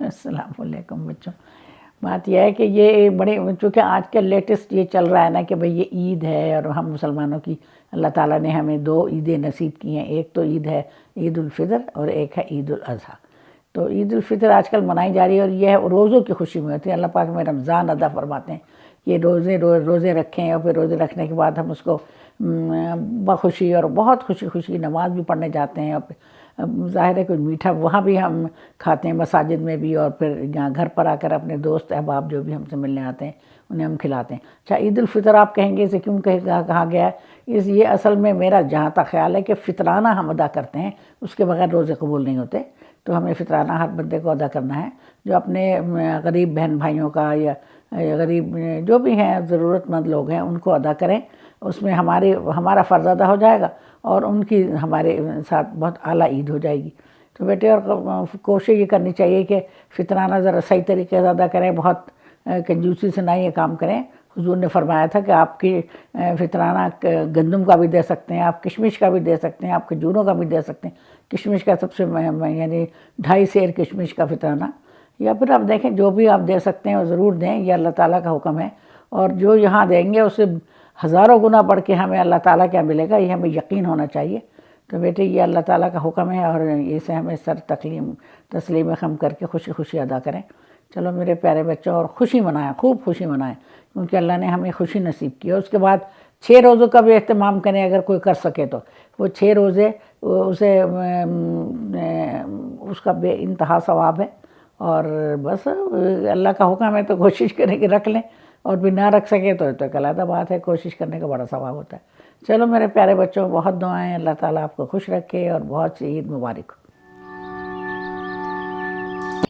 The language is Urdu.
السلام علیکم بچوں. بات یہ ہے کہ یہ بڑے چونکہ آج کل لیٹسٹ یہ چل رہا ہے نا کہ بھئی یہ عید ہے اور ہم مسلمانوں کی اللہ تعالیٰ نے ہمیں 2 عیدیں نصیب کی ہیں. ایک تو عید ہے عید الفطر اور ایک ہے عید الاضحیٰ. تو عید الفطر آج کل منائی جا رہی ہے اور یہ ہے روزوں کی خوشی میں ہوتی ہے. اللہ پاک میں رمضان ادا فرماتے ہیں کہ روزے رکھیں اور پھر روزے رکھنے کے بعد ہم اس کو بخوشی اور بہت خوشی نماز بھی پڑھنے جاتے ہیں. اور ظاہر ہے کوئی میٹھا وہاں بھی ہم کھاتے ہیں مساجد میں بھی، اور پھر یہاں گھر پر آ کر اپنے دوست احباب جو بھی ہم سے ملنے آتے ہیں انہیں ہم کھلاتے ہیں. اچھا، عید الفطر آپ کہیں گے اسے کیوں کہا گیا ہے؟ یہ اصل میں میرا جہاں تک خیال ہے کہ فطرانہ ہم ادا کرتے ہیں، اس کے بغیر روزے قبول نہیں ہوتے. تو ہمیں فطرانہ ہر بندے کو ادا کرنا ہے، جو اپنے غریب بہن بھائیوں کا یا غریب جو بھی ہیں ضرورت مند لوگ ہیں ان کو ادا کریں. اس میں ہمارا فرض ادا ہو جائے گا اور ان کی ہمارے ساتھ بہت اعلیٰ عید ہو جائے گی. تو بیٹے اور کوشش یہ کرنی چاہیے کہ فطرانہ ذرا صحیح طریقے سے ادا کریں، بہت کنجوسی سے نہ یہ کام کریں. حضور نے فرمایا تھا کہ آپ کی فطرانہ گندم کا بھی دے سکتے ہیں، آپ کشمش کا بھی دے سکتے ہیں، آپ کھجوروں کا بھی دے سکتے ہیں. کشمش کا سب سے یعنی 2.5 سیر کشمش کا فطرانہ، یا پھر آپ دیکھیں جو بھی آپ دے سکتے ہیں وہ ضرور دیں. یہ اللہ تعالیٰ کا حکم ہے، اور جو یہاں دیں گے اسے ہزاروں گنا بڑھ کے ہمیں اللہ تعالیٰ کیا ملے گا یہ ہمیں یقین ہونا چاہیے. تو بیٹے یہ اللہ تعالیٰ کا حکم ہے اور اسے ہمیں تسلیم خم کر کے خوشی ادا کریں. چلو میرے پیارے بچوں، اور خوشی منائیں، خوب خوشی منائیں، کیونکہ اللہ نے ہمیں خوشی نصیب کی. اور اس کے بعد 6 روزوں کا بھی اہتمام کریں اگر کوئی کر سکے تو. وہ 6 روزے اسے اس کا بے انتہا ثواب ہے. اور بس اللہ کا حکم ہے تو کوشش کریں کہ رکھ لیں، اور بھی نہ رکھ سکے تو ایک علیحدہ بات ہے، کوشش کرنے کا بڑا ثواب ہوتا ہے. چلو میرے پیارے بچوں، بہت دعائیں، اللہ تعالیٰ آپ کو خوش رکھے اور بہت سی عید مبارک ہو.